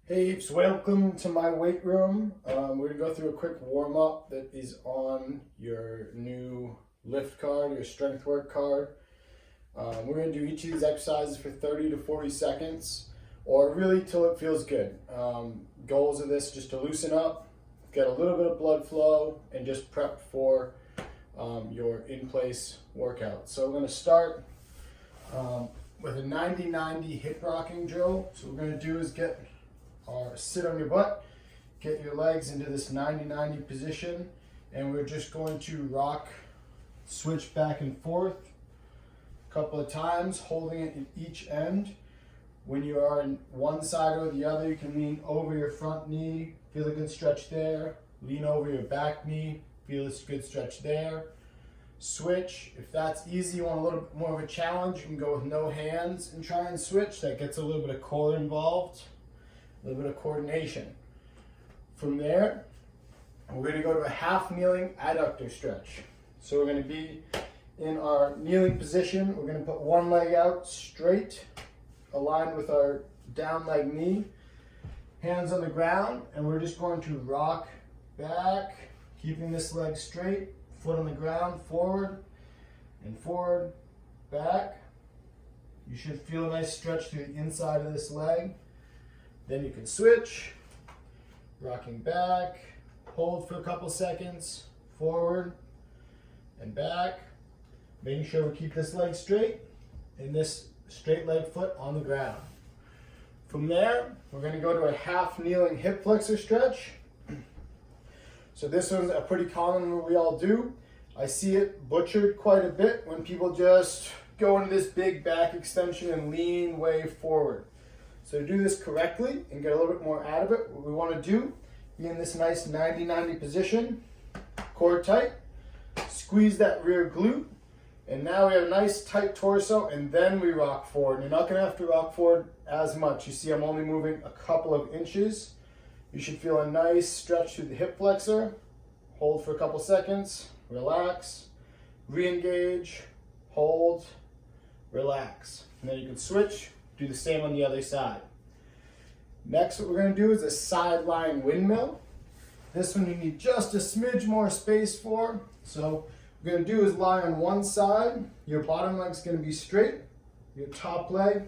Hey, peeps, welcome to my weight room. We're gonna go through a quick warm up that is on your new lift card, your strength work card. We're gonna do each of these exercises for 30 to 40 seconds, or really till it feels good. Goals of this just to loosen up, get a little bit of blood flow, and just prep for your in-place workout. So we're gonna start with a 90-90 hip rocking drill. So what we're gonna do is sit on your butt, get your legs into this 90-90 position, and we're just going to rock, switch back and forth a couple of times, holding it in each end. When you are in one side or the other, you can lean over your front knee, feel a good stretch there. Lean over your back knee, feel a good stretch there. Switch. If that's easy, you want a little bit more of a challenge, you can go with no hands and try and switch. That gets a little bit of core involved. A little bit of coordination. From there, we're going to go to a half kneeling adductor stretch. So we're going to be in our kneeling position. We're going to put one leg out straight, aligned with our down leg knee, hands on the ground, and we're just going to rock back, keeping this leg straight, foot on the ground, forward, and forward, back. You should feel a nice stretch through the inside of this leg. Then you can switch, rocking back, hold for a couple seconds, forward and back, making sure we keep this leg straight and this straight leg foot on the ground. From there, we're going to go to a half kneeling hip flexor stretch. So this one's a pretty common one we all do. I see it butchered quite a bit when people just go into this big back extension and lean way forward. So to do this correctly and get a little bit more out of it, what we want to do, be in this nice 90-90 position, core tight, squeeze that rear glute, and now we have a nice tight torso, and then we rock forward. You're not going to have to rock forward as much. You see I'm only moving a couple of inches. You should feel a nice stretch through the hip flexor. Hold for a couple seconds, relax, re-engage, hold, relax. And then you can switch. Do the same on the other side. Next, what we're going to do is a side lying windmill. This one you need just a smidge more space for. So what we're going to do is lie on one side. Your bottom leg's going to be straight. Your top leg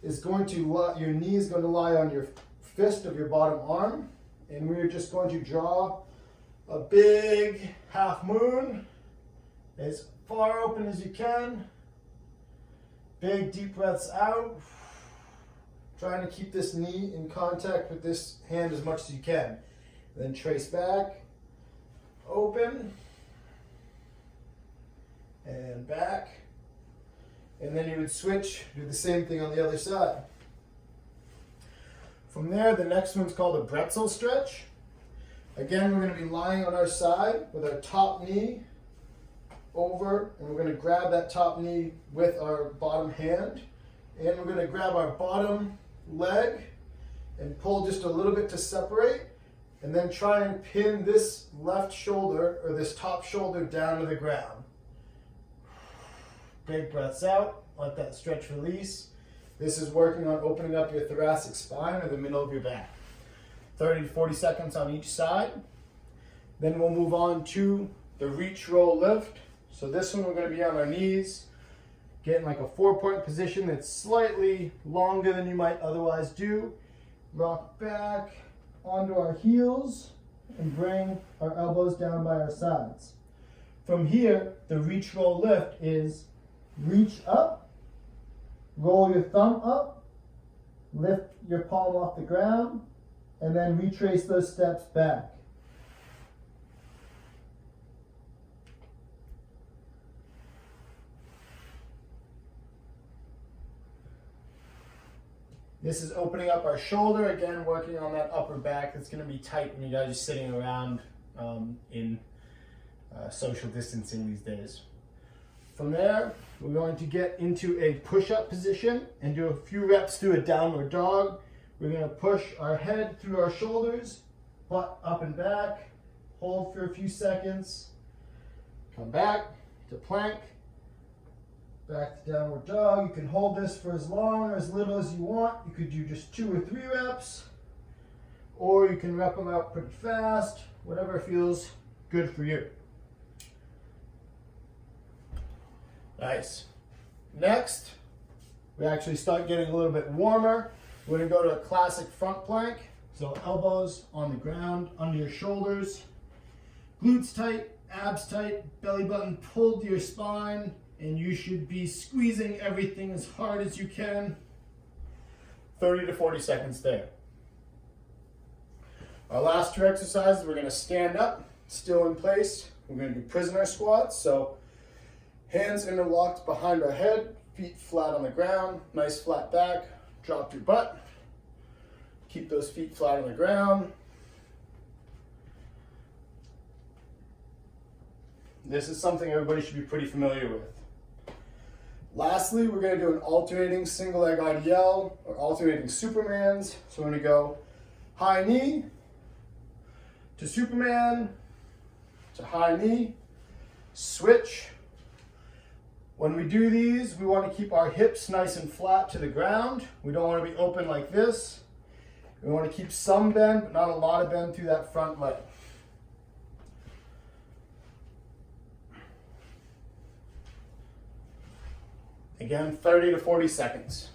is going to your knee is going to lie on your fist of your bottom arm. And we're just going to draw a big half moon as far open as you can. Big deep breaths out. Trying to keep this knee in contact with this hand as much as you can. Then trace back, open, and back. And then you would switch, do the same thing on the other side. From there, the next one's called a Pretzel Stretch. Again, we're going to be lying on our side with our top knee over, and we're going to grab that top knee with our bottom hand, and we're going to grab our bottom leg and pull just a little bit to separate, and then try and pin this left shoulder or this top shoulder down to the ground. Big breaths out, let that stretch release. This is working on opening up your thoracic spine or the middle of your back. 30 to 40 seconds on each side. Then we'll move on to the reach roll lift. So this one we're going to be on our knees, getting like a 4-point position that's slightly longer than you might otherwise do. Rock back onto our heels and bring our elbows down by our sides. From here, the reach roll lift is reach up, roll your thumb up, lift your palm off the ground, and then retrace those steps back. This is opening up our shoulder, again working on that upper back that's going to be tight when you guys are sitting around in social distancing these days. From there, we're going to get into a push-up position and do a few reps through a downward dog. We're going to push our head through our shoulders, butt up and back, hold for a few seconds, come back to plank, back to downward dog. You can hold this for as long or as little as you want. You could do just 2 or 3 reps. or you can rep them out pretty fast, whatever feels good for you. Nice. Next, we actually start getting a little bit warmer. We're gonna go to a classic front plank. So elbows on the ground, under your shoulders, glutes tight, abs tight, belly button pulled to your spine, and you should be squeezing everything as hard as you can. 30 to 40 seconds there. Our last two exercises, we're gonna stand up, still in place. We're gonna do prisoner squats. So hands interlocked behind our head, feet flat on the ground, nice flat back, drop your butt. Keep those feet flat on the ground. This is something everybody should be pretty familiar with. Lastly, we're gonna do an alternating single leg IDL or alternating Supermans. So we're gonna go high knee to Superman to high knee, switch. When we do these, we want to keep our hips nice and flat to the ground. We don't want to be open like this. We want to keep some bend, but not a lot of bend through that front leg. Again, 30 to 40 seconds.